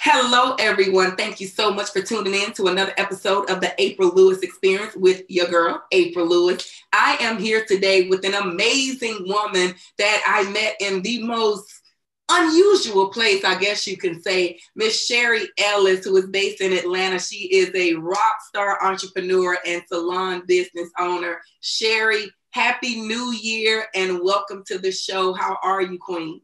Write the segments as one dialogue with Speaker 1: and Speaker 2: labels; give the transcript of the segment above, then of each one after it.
Speaker 1: Hello, everyone. Thank you so much for tuning in to another episode of the April Lewis Experience with your girl, April Lewis. I am here today with an amazing woman that I met in the most unusual place, I guess you can say, Miss Sherry Ellis, who is based in Atlanta. She is a rock star entrepreneur and salon business owner. Sherry, Happy New Year and welcome to the show. How are you, Queen?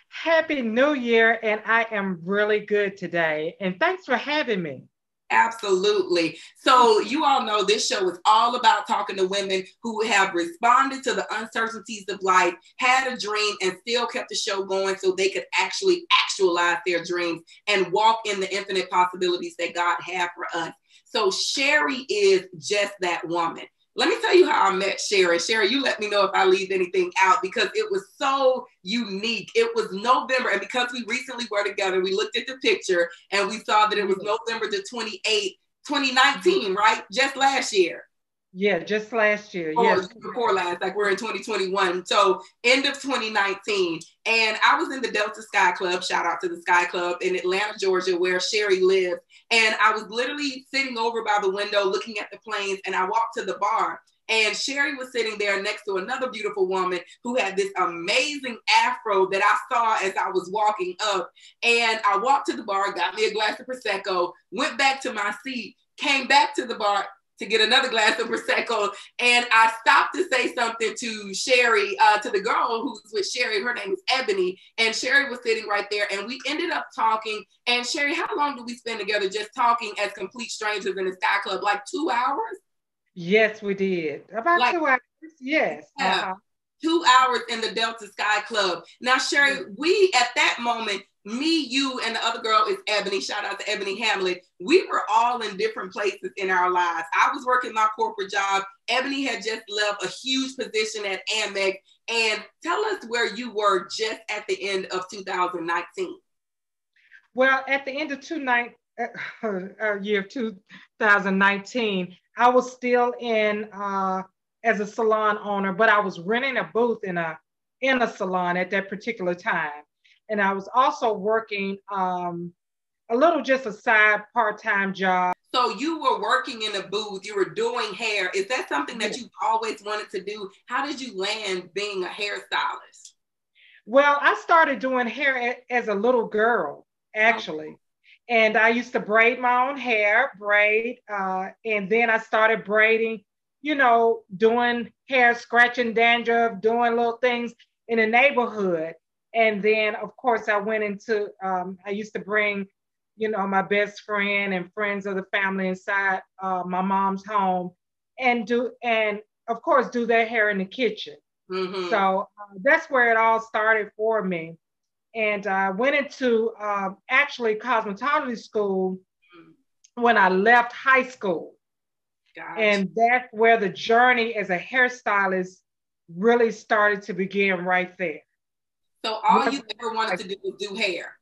Speaker 2: Happy New Year, and I am really good today. And thanks for having me.
Speaker 1: Absolutely. So you all know this show is all about talking to women who have responded to the uncertainties of life, had a dream, and still kept the show going so they could actually actualize their dreams and walk in the infinite possibilities that God had for us. So Sherry is just that woman. Let me tell you how I met Sherry. Sherry, you let me know if I leave anything out because it was so unique. It was November, and because we recently were together, we looked at the picture and we saw that it was November the 28th, 2019, right? Just last year.
Speaker 2: Yeah, just last year.
Speaker 1: Yes. Before last, like we're in 2021. So end of 2019. And I was in the Delta Sky Club, shout out to the Sky Club in Atlanta, Georgia, where Sherry lived. And I was literally sitting over by the window looking at the planes, and I walked to the bar. And Sherry was sitting there next to another beautiful woman who had this amazing afro that I saw as I was walking up. And I walked to the bar, got me a glass of Prosecco, went back to my seat, came back to the bar to get another glass of Prosecco. And I stopped to say something to Sherry, to the girl who's with Sherry. Her name is Ebony. And Sherry was sitting right there. And we ended up talking. And Sherry, how long did we spend together just talking as complete strangers in the Sky Club? Like 2 hours?
Speaker 2: Yes, we did. About 2 hours. Yes.
Speaker 1: Yeah. 2 hours in the Delta Sky Club. Now, Sherry, we at that moment, me, you, and the other girl is Ebony. Shout out to Ebony Hamlet. We were all in different places in our lives. I was working my corporate job. Ebony had just left a huge position at Amex. And tell us where you were just at the end of 2019.
Speaker 2: Well, at the end of year 2019, I was still in as a salon owner, but I was renting a booth in a salon at that particular time. And I was also working a little, just a side part-time job.
Speaker 1: So you were working in a booth, you were doing hair. Is that something that you've always wanted to do? How did you land being a hairstylist?
Speaker 2: Well, I started doing hair as a little girl, actually. Okay. And I used to braid my own hair, and then I started braiding, doing hair, scratching dandruff, doing little things in the neighborhood. And then, of course, I went into, I used to bring, my best friend and friends of the family inside my mom's home and of course, do their hair in the kitchen. Mm-hmm. So that's where it all started for me. And I went into actually cosmetology school when I left high school. Gotcha. And that's where the journey as a hairstylist really started to begin right there.
Speaker 1: So all you ever wanted to do was do hair?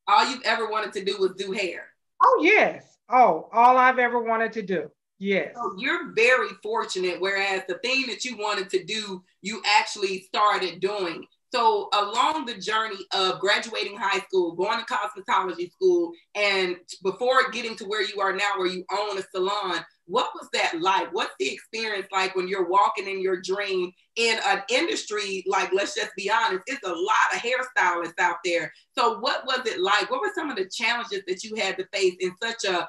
Speaker 1: All you've ever wanted to do was do hair?
Speaker 2: Oh, yes. Oh, all I've ever wanted to do. Yes.
Speaker 1: So you're very fortunate, whereas the thing that you wanted to do, you actually started doing. So along the journey of graduating high school, going to cosmetology school, and before getting to where you are now, where you own a salon, what was that like? What's the experience like when you're walking in your dream in an industry like, let's just be honest, it's a lot of hairstylists out there. So what was it like? What were some of the challenges that you had to face in such a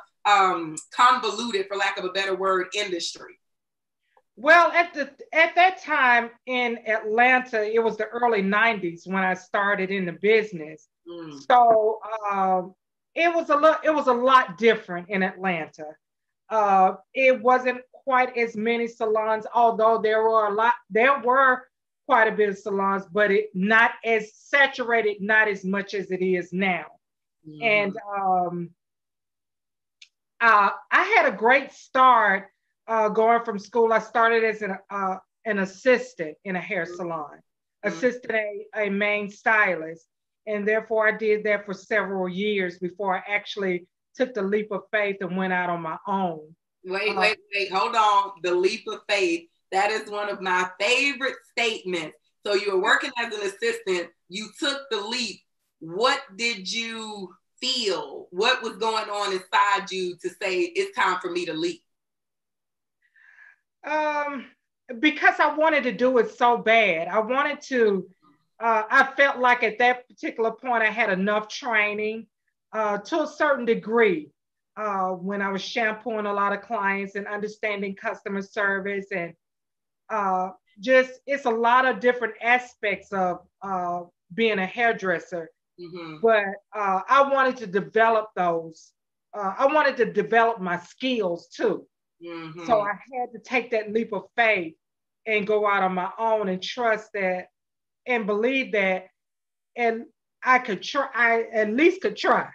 Speaker 1: convoluted, for lack of a better word, industry?
Speaker 2: Well, at that time in Atlanta, it was the early 90s when I started in the business. So it was a lot different in Atlanta. It wasn't quite as many salons, although there were quite a bit of salons, but it not as saturated, not as much as it is now. And I had a great start. Going from school, I started as an assistant in a hair salon, assistant a main stylist. And therefore I did that for several years before I actually took the leap of faith and went out on my own.
Speaker 1: Wait, hold on. The leap of faith. That is one of my favorite statements. So you were working as an assistant, you took the leap. what did you feel? What was going on inside you to say it's time for me to leave?
Speaker 2: Because I wanted to do it so bad. I wanted to, I felt like at that particular point I had enough training to a certain degree when I was shampooing a lot of clients and understanding customer service and just it's a lot of different aspects of being a hairdresser.
Speaker 1: Mm-hmm.
Speaker 2: But I wanted to develop those. I wanted to develop my skills too.
Speaker 1: Mm-hmm.
Speaker 2: So I had to take that leap of faith and go out on my own and trust that and believe that, and I could try. I at least could try.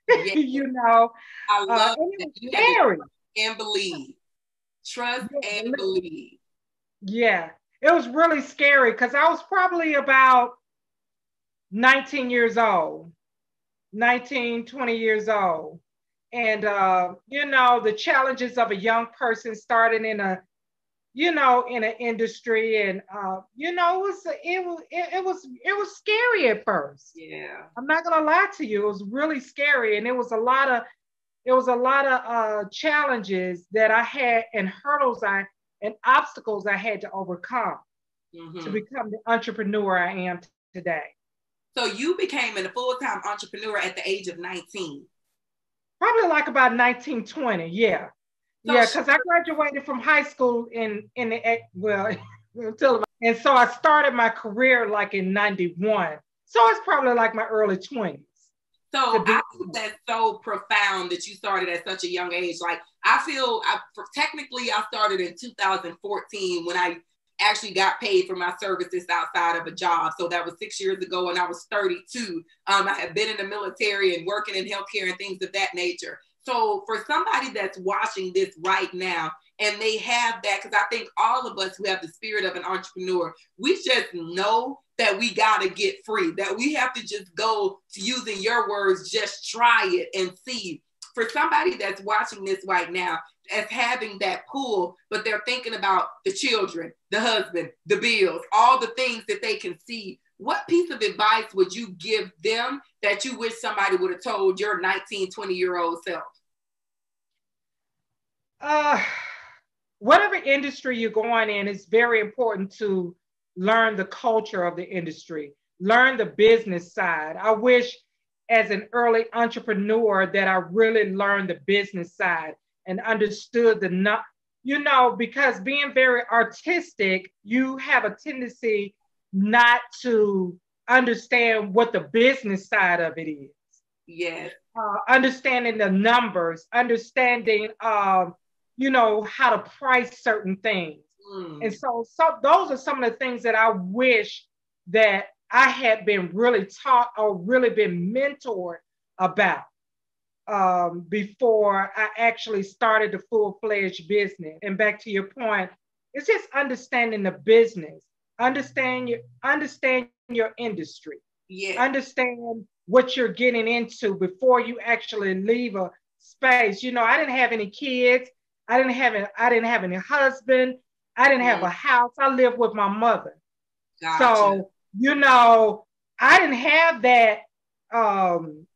Speaker 1: Yeah.
Speaker 2: You know,
Speaker 1: I love
Speaker 2: and it
Speaker 1: that.
Speaker 2: was
Speaker 1: You had to
Speaker 2: scary.
Speaker 1: trust and believe. Trust
Speaker 2: Yeah,
Speaker 1: and believe.
Speaker 2: yeah, it was really scary because I was probably about 19 years old, 19, 20 years old. And, you know, the challenges of a young person starting in a, you know, in an industry and, you know, it was scary at first.
Speaker 1: Yeah.
Speaker 2: I'm not going to lie to you. It was really scary. And it was a lot of challenges that I had and and obstacles I had to overcome to
Speaker 1: Mm-hmm.
Speaker 2: become the entrepreneur I am today.
Speaker 1: So you became a full-time entrepreneur at the age of 19.
Speaker 2: Probably like about 1920, yeah.
Speaker 1: So
Speaker 2: Yeah, because I graduated from high school in the well, and so I started my career like in 91. So it's probably like my early 20s to
Speaker 1: So
Speaker 2: be.
Speaker 1: I think that's so profound that you started at such a young age. Like technically I started in 2014 when I actually got paid for my services outside of a job. So that was 6 years ago and I was 32. I had been in the military and working in healthcare and things of that nature. So for somebody that's watching this right now and they have that, because I think all of us who have the spirit of an entrepreneur, we just know that we got to get free, that we have to just go, to using your words, just try it and see. For somebody that's watching this right now, as having that pull, but they're thinking about the children, the husband, the bills, all the things that they can see, what piece of advice would you give them that you wish somebody would have told your 19, 20-year-old self?
Speaker 2: Uh, Whatever industry you're going in, it's very important to learn the culture of the industry, learn the business side. I wish as an early entrepreneur that I really learned the business side and understood the not, you know, because being very artistic, you have a tendency not to understand what the business side of it is.
Speaker 1: Yes.
Speaker 2: Understanding the numbers, understanding, you know, how to price certain things. And so those are some of the things that I wish that I had been really taught or really been mentored about before I actually started the full-fledged business. And back to your point, it's just understanding the business, understand your industry,
Speaker 1: Yeah.
Speaker 2: understand what you're getting into before you actually leave a space. You know, I didn't have any kids. I didn't have any husband. I didn't have a house. I lived with my mother.
Speaker 1: Gotcha.
Speaker 2: So, you know, I didn't have that um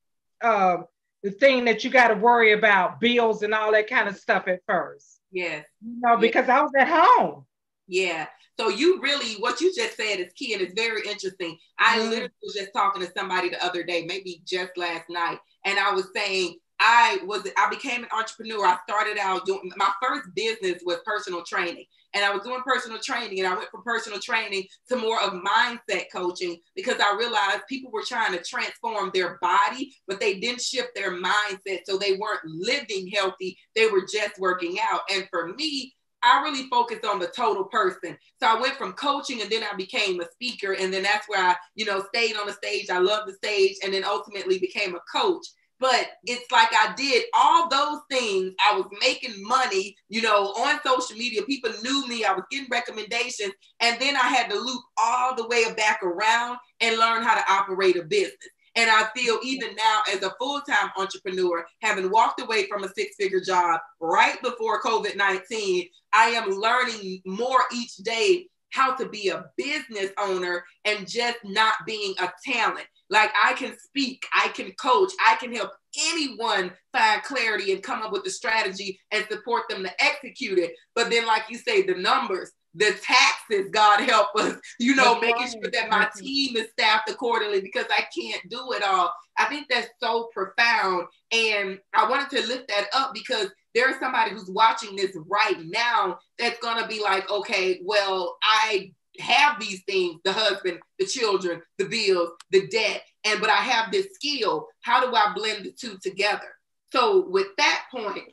Speaker 2: the thing that you got to worry about bills and all that kind of stuff at first.
Speaker 1: Yes.
Speaker 2: You know,
Speaker 1: Yes.
Speaker 2: because I was at home.
Speaker 1: Yeah. So you really, what you just said is key and it's very interesting. I literally was just talking to somebody the other day, maybe just last night, and I was saying I became an entrepreneur. I started out doing, my first business was personal training. And I was doing personal training and I went from personal training to more of mindset coaching because I realized people were trying to transform their body, but they didn't shift their mindset. So they weren't living healthy. They were just working out. And for me, I really focused on the total person. So I went from coaching and then I became a speaker. And then that's where I, stayed on the stage. I love the stage and then ultimately became a coach. But it's like I did all those things. I was making money, on social media. People knew me. I was getting recommendations. And then I had to loop all the way back around and learn how to operate a business. And I feel even now as a full-time entrepreneur, having walked away from a six-figure job right before COVID-19, I am learning more each day how to be a business owner and just not being a talent. Like I can speak, I can coach, I can help anyone find clarity and come up with the strategy and support them to execute it. But then, like you say, the numbers, the taxes, God help us, you know, making sure that my team is staffed accordingly because I can't do it all. I think that's so profound. And I wanted to lift that up because there's somebody who's watching this right now that's going to be like, okay, well, I have these things, the husband, the children, the bills, the debt, but I have this skill. How do I blend the two together? So with that point,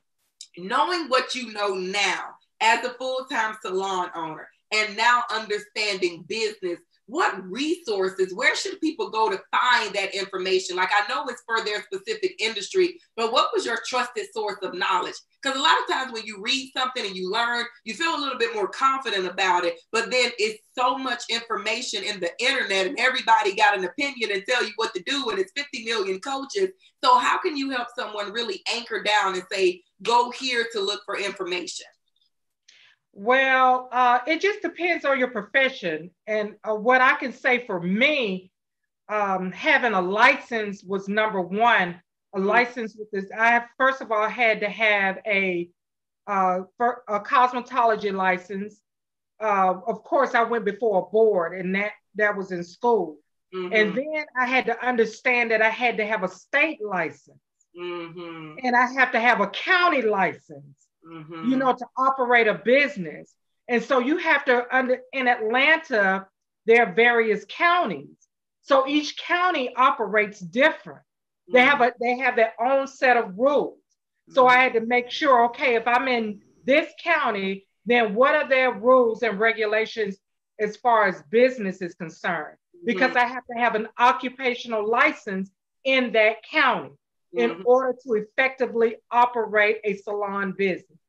Speaker 1: knowing what you know now as a full-time salon owner and now understanding business, what resources, where should people go to find that information? Like I know it's for their specific industry, but what was your trusted source of knowledge? Because a lot of times when you read something and you learn, you feel a little bit more confident about it, but then it's so much information in the internet and everybody got an opinion and tell you what to do and it's 50 million coaches. So how can you help someone really anchor down and say, go here to look for information?
Speaker 2: Well, it just depends on your profession. And what I can say for me, having a license was number one. A license with this, first of all had to have a cosmetology license. Of course, I went before a board, and that was in school. Mm-hmm. And then I had to understand that I had to have a state license, mm-hmm. and I have to have a county license, mm-hmm. you know, to operate a business. And so you have to in Atlanta, there are various counties, so each county operates different. They have their own set of rules. So I had to make sure, okay, if I'm in this county, then what are their rules and regulations as far as business is concerned? Because I have to have an occupational license in that county in order to effectively operate a salon business.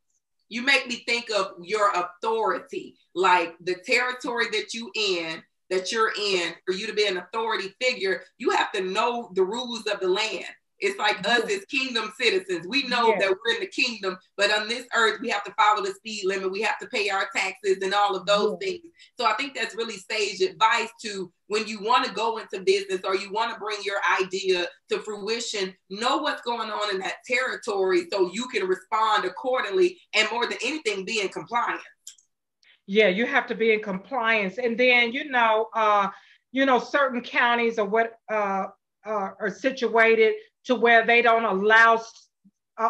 Speaker 1: You make me think of your authority, like the territory that you're in, for you to be an authority figure, you have to know the rules of the land. It's like us as kingdom citizens. We know that we're in the kingdom, but on this earth, we have to follow the speed limit. We have to pay our taxes and all of those things. So I think that's really sage advice to when you want to go into business or you want to bring your idea to fruition, know what's going on in that territory so you can respond accordingly and more than anything, be in compliance.
Speaker 2: Yeah, you have to be in compliance. And then, certain counties are situated to where they don't allow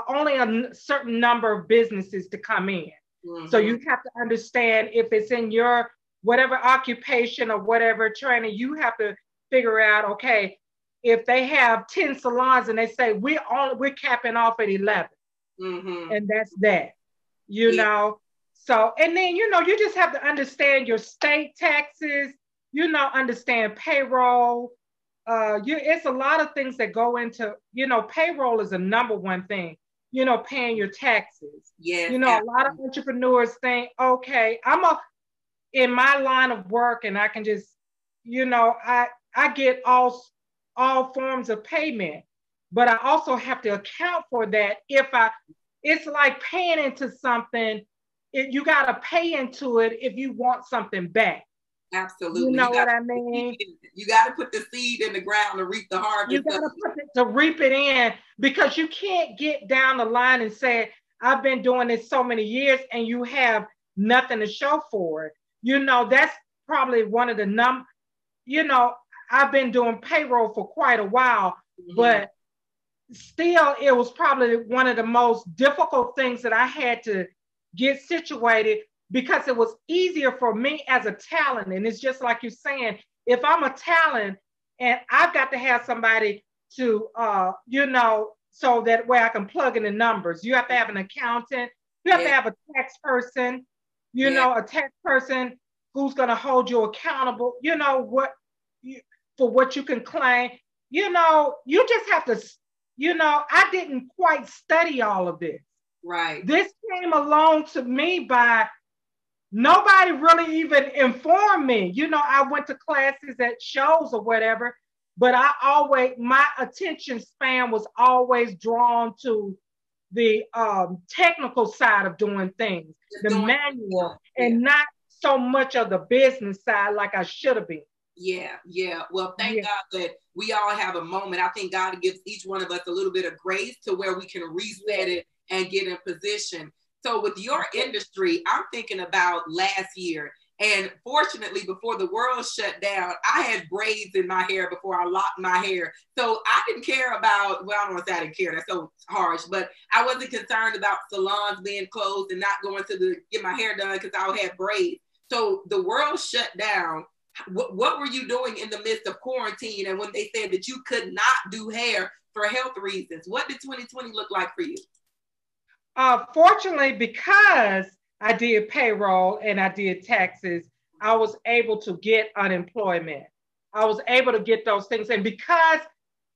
Speaker 2: only a certain number of businesses to come in. Mm-hmm. So you have to understand if it's in your whatever occupation or whatever training, you have to figure out, okay, if they have 10 salons and they say we're capping off at 11, and that's that, you know. So, and then, you just have to understand your state taxes, understand payroll. It's a lot of things that go into, payroll is the number one thing, paying your taxes.
Speaker 1: Yes,
Speaker 2: a lot of entrepreneurs think, okay, in my line of work and I can just, I get all forms of payment, but I also have to account for that. It's like paying into something. You got to pay into it if you want something back.
Speaker 1: Absolutely.
Speaker 2: You know what I mean?
Speaker 1: You got to put the seed in the ground to reap the harvest.
Speaker 2: You got to put it to reap it in, because you can't get down the line and say, I've been doing this so many years and you have nothing to show for it. That's probably one of the I've been doing payroll for quite a while, but still it was probably one of the most difficult things that I had to get situated, because it was easier for me as a talent. And it's just like you're saying, if I'm a talent and I've got to have somebody to, so that way I can plug in the numbers. You have to have an accountant. You have to have a tax person, a tax person who's going to hold you accountable, for what you can claim. You just have to, I didn't quite study all of this.
Speaker 1: Right.
Speaker 2: This came along to me by nobody really even informed me. I went to classes at shows or whatever, but my attention span was always drawn to the technical side of doing things, the manual, and not so much of the business side like I should have been.
Speaker 1: Yeah, yeah. Well, thank
Speaker 2: Yeah,
Speaker 1: God that we all have a moment. I think God gives each one of us a little bit of grace to where we can reset
Speaker 2: yeah,
Speaker 1: it and get in position. So with your industry, I'm thinking about last year. And fortunately, before the world shut down, I had braids in my hair before I locked my hair. So I didn't care about, well, I don't want to say I didn't care, that's so harsh, but I wasn't concerned about salons being closed and not going to get my hair done because I had braids. So the world shut down. What were you doing in the midst of quarantine and when they said that you could not do hair for health reasons? What did 2020 look like for you?
Speaker 2: Fortunately, because I did payroll and I did taxes, I was able to get unemployment. I was able to get those things. And because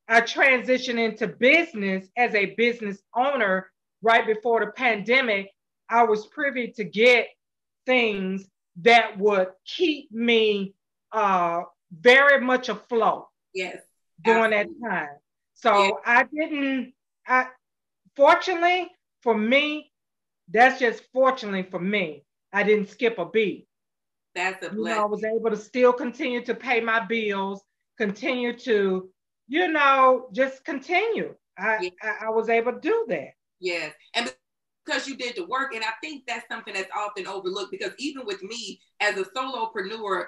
Speaker 2: I transitioned into business as a business owner right before the pandemic, I was privy to get things that would keep me uh, very much afloat
Speaker 1: Yes,
Speaker 2: during that
Speaker 1: absolutely.
Speaker 2: time.
Speaker 1: Yeah,
Speaker 2: So I didn't, I, fortunately for me, that's just fortunately for me. I didn't skip a beat.
Speaker 1: that's a
Speaker 2: I
Speaker 1: blessing.
Speaker 2: was able to still continue to pay my bills, continue to, just continue.
Speaker 1: Yeah.
Speaker 2: I was able to do that.
Speaker 1: Yes. And because you did the work. And I think that's something that's often overlooked because even with me as a solopreneur,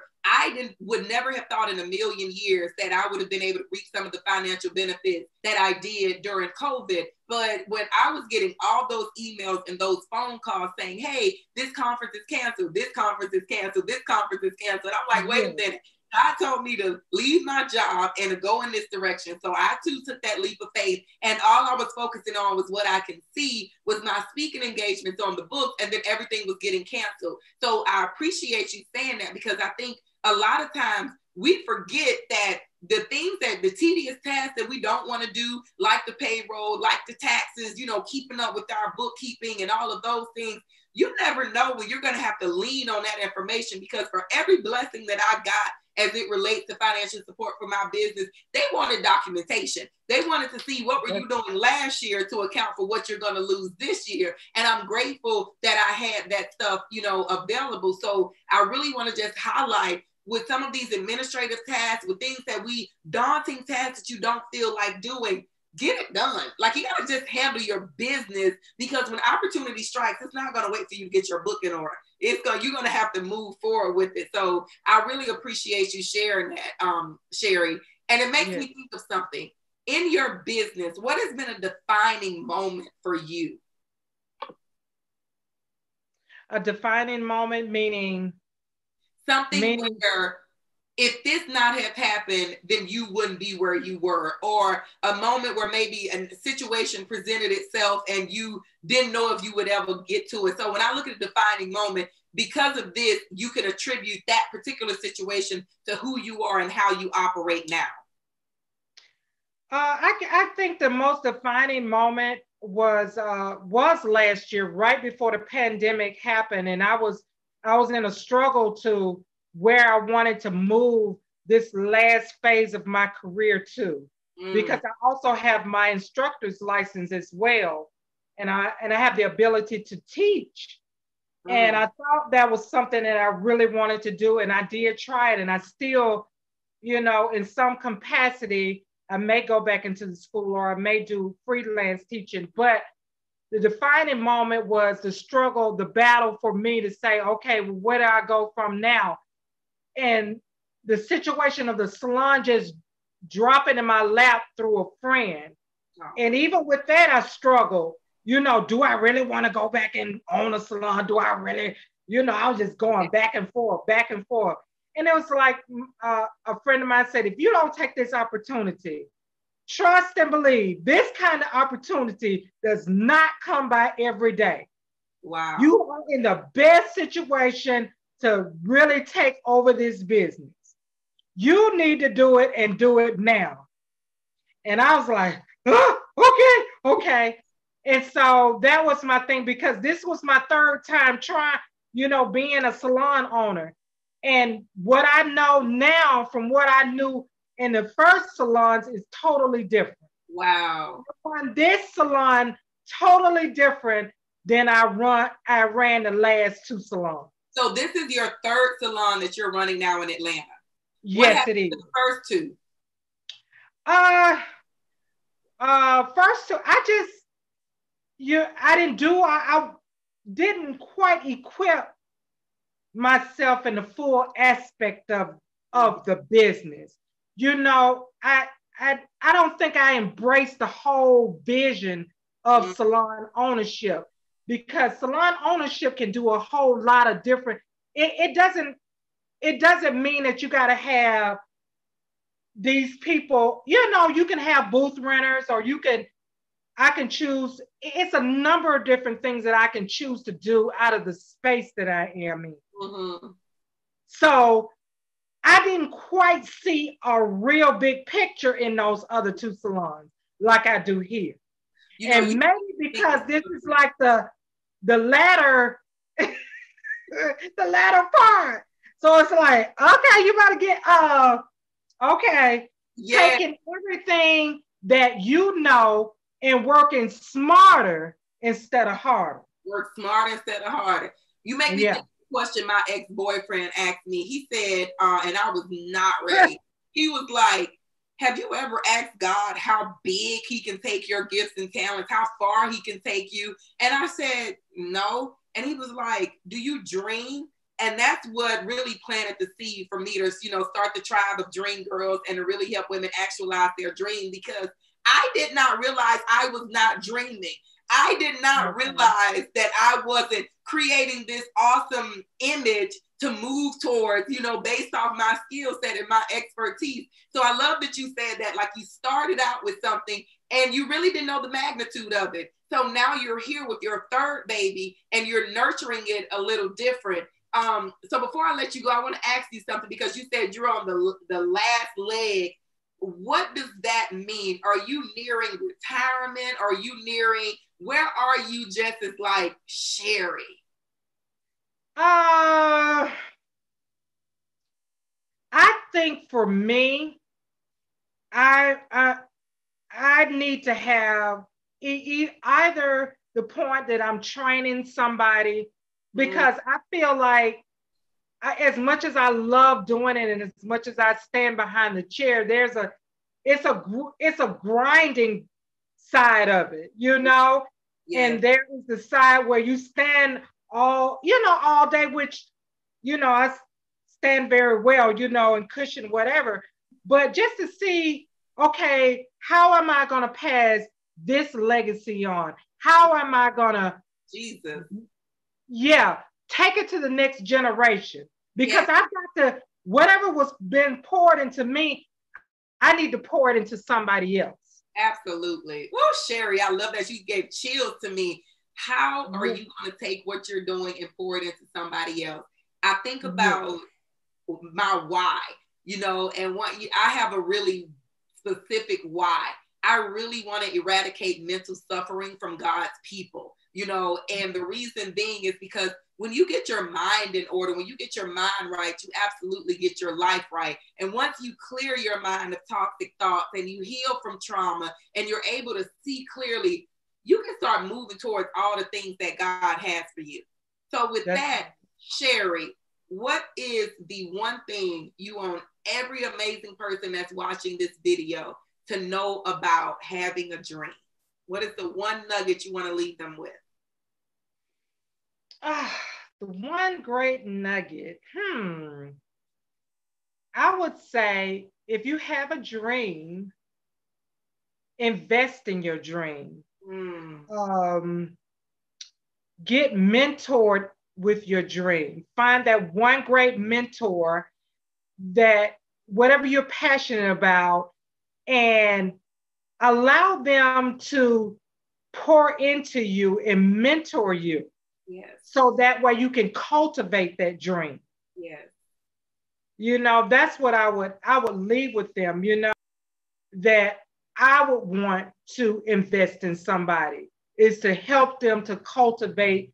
Speaker 1: would never have thought in a million years that I would have been able to reap some of the financial benefits that I did during COVID. But when I was getting all those emails and those phone calls saying, hey, this conference is canceled, this conference is canceled, this conference is canceled, I'm like, wait a
Speaker 2: Yeah,
Speaker 1: minute. God told me to leave my job and to go in this direction. So I too took that leap of faith. And all I was focusing on was what I can see was my speaking engagements on the book, and then everything was getting canceled. So I appreciate you saying that because I think a lot of times we forget that the things that the tedious tasks that we don't want to do, like the payroll, like the taxes, keeping up with our bookkeeping and all of those things, you never know when you're going to have to lean on that information because for every blessing that I got as it relates to financial support for my business, they wanted documentation. They wanted to see what were you doing last year to account for what you're going to lose this year. And I'm grateful that I had that stuff, available. So I really want to just highlight with some of these administrative tasks, with things daunting tasks that you don't feel like doing, get it done. Like you got to just handle your business because when opportunity strikes, it's not going to wait for you to get your book in order. You're going to have to move forward with it. So I really appreciate you sharing that, Sherry. And it makes
Speaker 2: yeah.
Speaker 1: me think of something in your business. What has been a defining moment for you?
Speaker 2: A defining moment
Speaker 1: Something
Speaker 2: meaning
Speaker 1: where if this not have happened, then you wouldn't be where you were, or a moment where maybe a situation presented itself and you didn't know if you would ever get to it. So when I look at a defining moment, because of this, you can attribute that particular situation to who you are and how you operate now.
Speaker 2: I think the most defining moment was last year, right before the pandemic happened, and I was in a struggle to where I wanted to move this last phase of my career to,
Speaker 1: Mm,
Speaker 2: because I also have my instructor's license as well, and I have the ability to teach, and
Speaker 1: mm,
Speaker 2: I thought that was something that I really wanted to do, and I did try it, and I still, in some capacity, I may go back into the school or I may do freelance teaching. But the defining moment was the struggle, the battle for me to say, okay, well, where do I go from now? And the situation of the salon just dropping in my lap through a friend.
Speaker 1: oh,
Speaker 2: And even with that, I struggle. Do I really want to go back and own a salon? Do I really, I was just going back and forth, back and forth. And it was like a friend of mine said, if you don't take this opportunity, trust and believe this kind of opportunity does not come by every day.
Speaker 1: wow.
Speaker 2: You are in the best situation to really take over this business. You need to do it and do it now. And I was like, oh, okay, okay. And so that was my thing because this was my third time trying, being a salon owner. And what I know now from what I knew in the first salons is totally different.
Speaker 1: Wow.
Speaker 2: On this salon, totally different than I ran the last two salons.
Speaker 1: So this is your third salon that you're running now in Atlanta. What
Speaker 2: Yes, it
Speaker 1: happened
Speaker 2: is.
Speaker 1: to the first two?
Speaker 2: Uh, First two, I didn't do, I didn't quite equip myself in the full aspect of the business. You know, I don't think I embraced the whole vision of
Speaker 1: Mm-hmm.
Speaker 2: salon ownership, because salon ownership can do a whole lot of different. It doesn't mean that you got to have these people. You know, you can have booth renters, or I can choose. It's a number of different things that I can choose to do out of the space that I am in.
Speaker 1: Mm-hmm.
Speaker 2: So I didn't quite see a real big picture in those other two salons like I do here.
Speaker 1: You know,
Speaker 2: And maybe because this is like the latter the latter part. So it's like, okay, you better get okay,
Speaker 1: yeah,
Speaker 2: taking everything that you know and working smarter instead of harder.
Speaker 1: work smarter instead of harder. You make me think
Speaker 2: Yeah.
Speaker 1: of the question my ex-boyfriend asked me. He said, and I was not ready. He was like, have you ever asked God how big he can take your gifts and talents, how far he can take you? And I said, no. And he was like, do you dream? And that's what really planted the seed for me to, start the tribe of dream girls and to really help women actualize their dream, because I did not realize I was not dreaming. I did not realize that I wasn't creating this awesome image to move towards, based off my skill set and my expertise. So I love that you said that, like, you started out with something and you really didn't know the magnitude of it. So now you're here with your third baby and you're nurturing it a little different. So before I let you go, I want to ask you something, because you said you're on the last leg. What does that mean? Are you nearing retirement? Are you nearing, where are you just as like Sherry?
Speaker 2: I think for me, I I, I need to have either the point that I'm training somebody,
Speaker 1: Mm,
Speaker 2: because I feel like as much as I love doing it and as much as I stand behind the chair, it's a grinding side of it, you know,
Speaker 1: yeah,
Speaker 2: and there is the side where you stand all day, which I stand very well, and cushion whatever, but just to see, okay, how am I going to pass this legacy on? How am I going to,
Speaker 1: Jesus.
Speaker 2: yeah, take it to the next generation? Because
Speaker 1: Yes,
Speaker 2: I've got to, whatever was been poured into me, I need to pour it into somebody else.
Speaker 1: absolutely. Well, Sherry, I love that you gave chills to me. How are
Speaker 2: Yeah.
Speaker 1: you going to take what you're doing and pour it into somebody else? I think
Speaker 2: Yeah.
Speaker 1: about my why, and I have a really specific why. I really want to eradicate mental suffering from God's people, and the reason being is because when you get your mind in order, when you get your mind right, you absolutely get your life right. And once you clear your mind of toxic thoughts and you heal from trauma and you're able to see clearly, you can start moving towards all the things that God has for you. So with
Speaker 2: That's
Speaker 1: that, Sherry, what is the one thing you want every amazing person that's watching this video to know about having a dream? What is the one nugget you want to leave them with?
Speaker 2: the one great nugget. I would say, if you have a dream, invest in your dream.
Speaker 1: Mm,
Speaker 2: Um, get mentored with your dream. Find that one great mentor, that whatever you're passionate about, and allow them to pour into you and mentor you,
Speaker 1: yes,
Speaker 2: so that way you can cultivate that dream.
Speaker 1: yes.
Speaker 2: That's what I would leave with them, that I would want to invest in somebody, is to help them to cultivate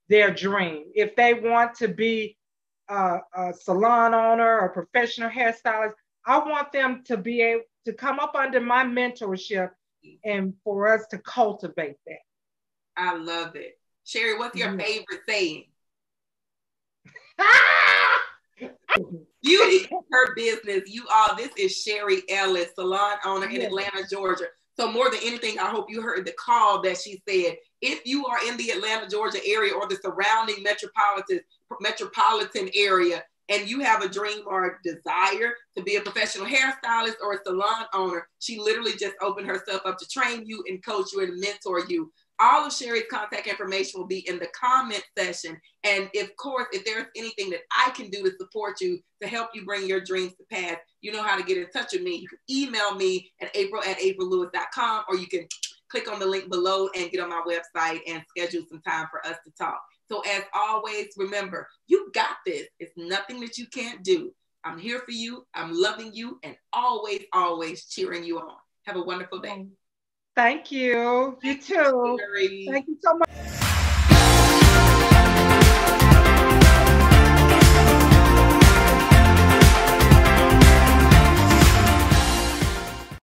Speaker 2: their dream. If they want to be a salon owner or professional hairstylist, I want them to be able to come up under my mentorship and for us to cultivate
Speaker 1: I love it. Sherry, what's your
Speaker 2: that.
Speaker 1: favorite saying?
Speaker 2: Yeah.
Speaker 1: Beauty is her business. You all, this is Sherry Ellis, salon owner in Atlanta, Georgia. So more than anything, I hope you heard the call that she said. If you are in the Atlanta, Georgia area or the surrounding metropolitan area, and you have a dream or a desire to be a professional hairstylist or a salon owner, she literally just opened herself up to train you and coach you and mentor you. All of Sherry's contact information will be in the comment section. And of course, if there's anything that I can do to support you, to help you bring your dreams to pass, you know how to get in touch with me. You can email me at april@aprillewis.com, or you can click on the link below and get on my website and schedule some time for us to talk. So as always, remember, you got this. It's nothing that you can't do. I'm here for you. I'm loving you, and always, always cheering you on. Have a wonderful day.
Speaker 2: Thank you. You too.
Speaker 1: Sherry.
Speaker 2: Thank you so much.